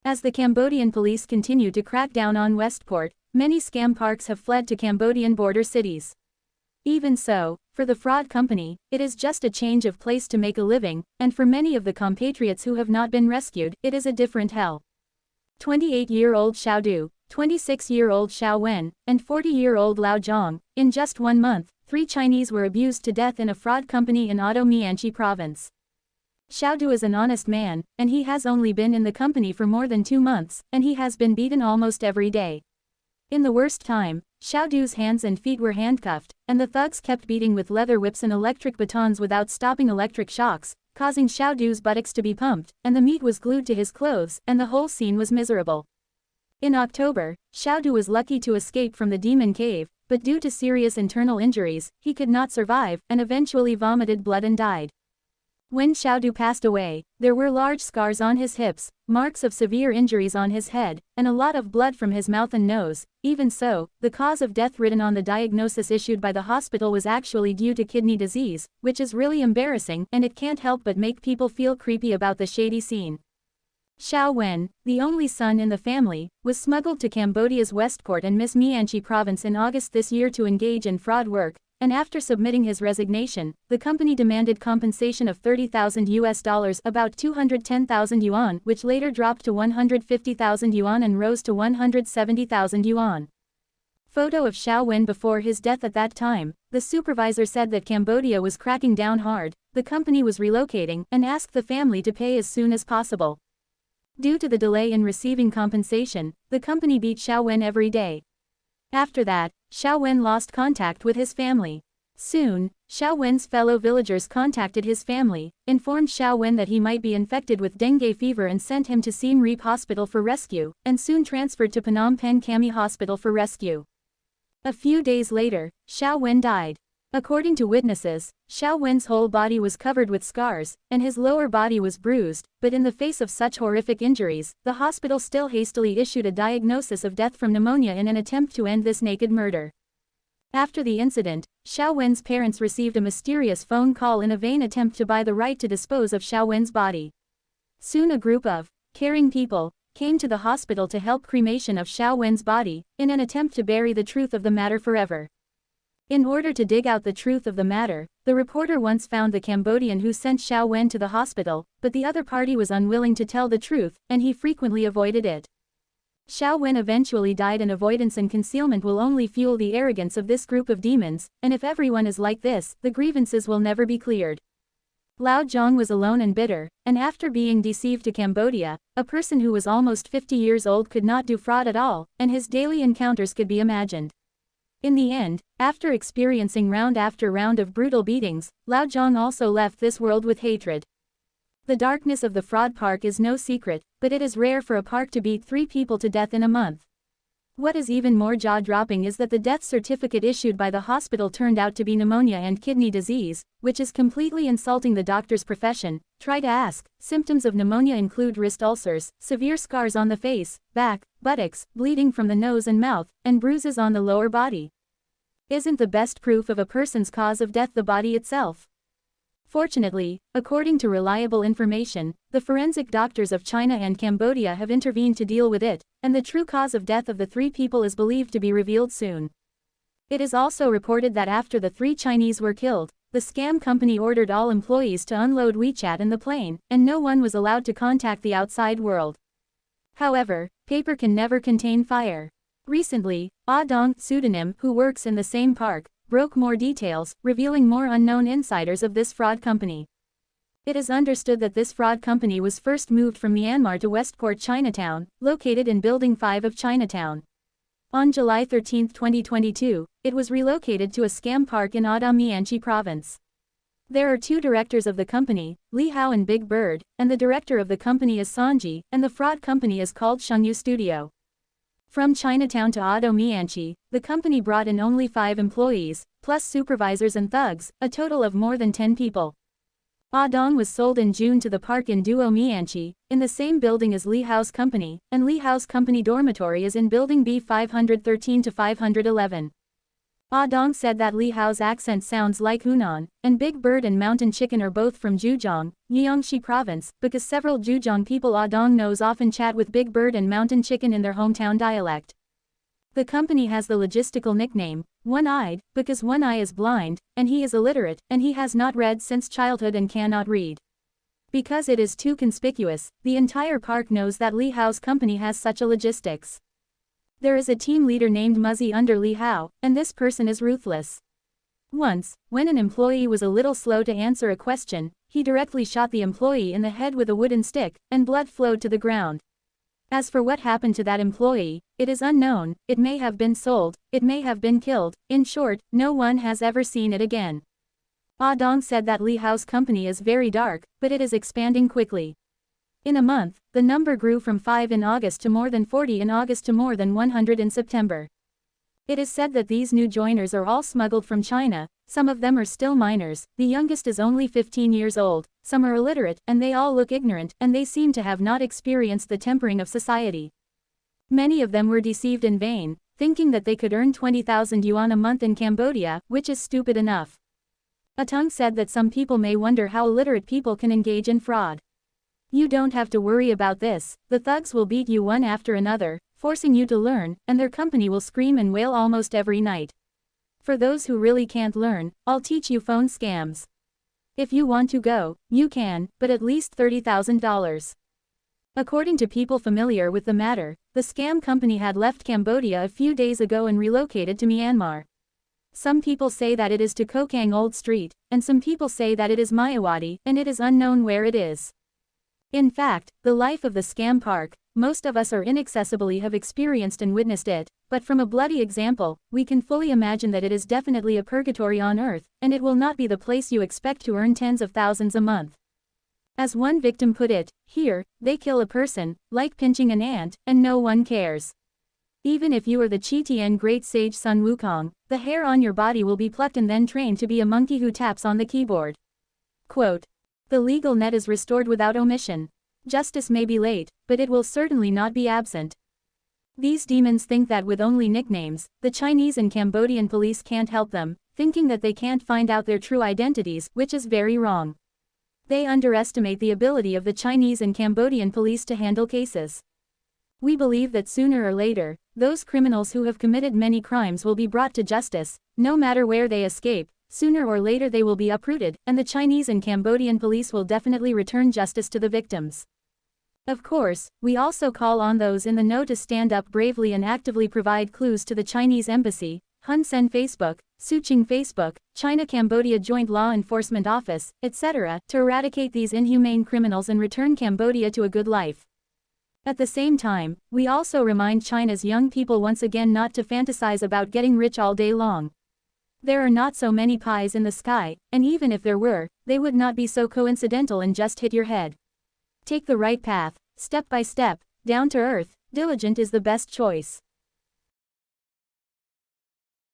As the Cambodian police continue to crack down on Westport, many scam parks have fled to Cambodian border cities. Even so, for the fraud company, it is just a change of place to make a living, and for many of the compatriots who have not been rescued, it is a different hell. 28-year-old Xiao Du, 26-year-old Xiao Wen, and 40-year-old Lao Zhang, in just 1 month, 3 Chinese were abused to death in a fraud company in Otto-Mianchi province. Xiao Du is an honest man, and he has only been in the company for more than 2 months, and he has been beaten almost every day. In the worst time, Xiao Du's hands and feet were handcuffed, and the thugs kept beating with leather whips and electric batons without stopping electric shocks, causing Xiao Du's buttocks to be pumped, and the meat was glued to his clothes, and the whole scene was miserable. In October, Xiao Du was lucky to escape from the demon cave, but due to serious internal injuries, he could not survive, and eventually vomited blood and died. When Xiao Du passed away, there were large scars on his hips, marks of severe injuries on his head, and a lot of blood from his mouth and nose. Even so, the cause of death written on the diagnosis issued by the hospital was actually due to kidney disease, which is really embarrassing, and it can't help but make people feel creepy about the shady scene. Xiao Wen, the only son in the family, was smuggled to Cambodia's Westport and Miss Mianchi province in August this year to engage in fraud work, and after submitting his resignation, the company demanded compensation of $30,000, about 210,000 yuan, which later dropped to 150,000 yuan and rose to 170,000 yuan. Photo of Xiao Wen before his death. At that time, the supervisor said that Cambodia was cracking down hard, the company was relocating, and asked the family to pay as soon as possible. Due to the delay in receiving compensation, the company beat Xiao Wen every day. After that, Xiao Wen lost contact with his family. Soon, Xiao Wen's fellow villagers contacted his family, informed Xiao Wen that he might be infected with dengue fever and sent him to Siem Reap Hospital for rescue, and soon transferred to Phnom Penh Cami Hospital for rescue. A few days later, Xiao Wen died. According to witnesses, Xiao Wen's whole body was covered with scars, and his lower body was bruised, but in the face of such horrific injuries, the hospital still hastily issued a diagnosis of death from pneumonia in an attempt to end this naked murder. After the incident, Xiao Wen's parents received a mysterious phone call in a vain attempt to buy the right to dispose of Xiao Wen's body. Soon a group of caring people came to the hospital to help cremation of Xiao Wen's body, in an attempt to bury the truth of the matter forever. In order to dig out the truth of the matter, the reporter once found the Cambodian who sent Xiao Wen to the hospital, but the other party was unwilling to tell the truth, and he frequently avoided it. Xiao Wen eventually died, and avoidance and concealment will only fuel the arrogance of this group of demons, and if everyone is like this, the grievances will never be cleared. Lao Zhang was alone and bitter, and after being deceived to Cambodia, a person who was almost 50 years old could not do fraud at all, and his daily encounters could be imagined. In the end, after experiencing round after round of brutal beatings, Lao Zhang also left this world with hatred. The darkness of the fraud park is no secret, but it is rare for a park to beat 3 people to death in a month. What is even more jaw-dropping is that the death certificate issued by the hospital turned out to be pneumonia and kidney disease, which is completely insulting the doctor's profession. Try to ask. Symptoms of pneumonia include wrist ulcers, severe scars on the face, back, buttocks, bleeding from the nose and mouth, and bruises on the lower body. Isn't the best proof of a person's cause of death the body itself? Fortunately, according to reliable information, the forensic doctors of China and Cambodia have intervened to deal with it, and the true cause of death of the 3 people is believed to be revealed soon. It is also reported that after the 3 Chinese were killed, the scam company ordered all employees to unload WeChat in the plane, and no one was allowed to contact the outside world. However, paper can never contain fire. Recently, Ah Dong, pseudonym, who works in the same park, broke more details, revealing more unknown insiders of this fraud company. It is understood that this fraud company was first moved from Myanmar to Westport Chinatown, located in Building 5 of Chinatown. On July 13, 2022, it was relocated to a scam park in Otto-Mianchi province. There are 2 directors of the company, Li Hao and Big Bird, and the director of the company is Sanji, and the fraud company is called Shengyu Studio. From Chinatown to Otto-Mianchi, the company brought in only 5 employees, plus supervisors and thugs, a total of more than 10 people. Ah Dong was sold in June to the park in Duo Mianchi, in the same building as Li Hao's company, and Li Hao's company dormitory is in Building B 513 to 511. Ah Dong said that Li Hao's accent sounds like Hunan, and Big Bird and Mountain Chicken are both from Zhejiang, Jiangxi province, because several Zhejiang people Ah Dong knows often chat with Big Bird and Mountain Chicken in their hometown dialect. The company has the logistical nickname, One-Eyed, because one eye is blind, and he is illiterate, and he has not read since childhood and cannot read. Because it is too conspicuous, the entire park knows that Li Hao's company has such a logistics. There is a team leader named Muzzy under Li Hao, and this person is ruthless. Once, when an employee was a little slow to answer a question, he directly shot the employee in the head with a wooden stick, and blood flowed to the ground. As for what happened to that employee, it is unknown. It may have been sold, it may have been killed, in short, no one has ever seen it again. Ah Dong said that Li Hao's company is very dark, but it is expanding quickly. In a month, the number grew from 5 in August to more than 40 in August to more than 100 in September. It is said that these new joiners are all smuggled from China, some of them are still minors, the youngest is only 15 years old, some are illiterate, and they all look ignorant, and they seem to have not experienced the tempering of society. Many of them were deceived in vain, thinking that they could earn 20,000 yuan a month in Cambodia, which is stupid enough. Atung said that some people may wonder how illiterate people can engage in fraud. You don't have to worry about this, the thugs will beat you one after another, forcing you to learn, and their company will scream and wail almost every night. For those who really can't learn, I'll teach you phone scams. If you want to go, you can, but at least $30,000. According to people familiar with the matter, the scam company had left Cambodia a few days ago and relocated to Myanmar. Some people say that it is to Kokang Old Street, and some people say that it is Mayawati, and it is unknown where it is. In fact, the life of the scam park, most of us are inaccessibly have experienced and witnessed it, but from a bloody example, we can fully imagine that it is definitely a purgatory on earth, and it will not be the place you expect to earn tens of thousands a month. As one victim put it, here, they kill a person, like pinching an ant, and no one cares. Even if you are the Chitian great sage Sun Wukong, the hair on your body will be plucked and then trained to be a monkey who taps on the keyboard. Quote, the legal net is restored without omission. Justice may be late, but it will certainly not be absent. These demons think that with only nicknames, the Chinese and Cambodian police can't help them, thinking that they can't find out their true identities, which is very wrong. They underestimate the ability of the Chinese and Cambodian police to handle cases. We believe that sooner or later, those criminals who have committed many crimes will be brought to justice, no matter where they escape. Sooner or later they will be uprooted, and the Chinese and Cambodian police will definitely return justice to the victims. Of course, we also call on those in the know to stand up bravely and actively provide clues to the Chinese Embassy, Hun Sen Facebook, Suqing Facebook, China-Cambodia Joint Law Enforcement Office, etc., to eradicate these inhumane criminals and return Cambodia to a good life. At the same time, we also remind China's young people once again not to fantasize about getting rich all day long. There are not so many pies in the sky, and even if there were, they would not be so coincidental and just hit your head. Take the right path, step by step, down to earth, diligent is the best choice.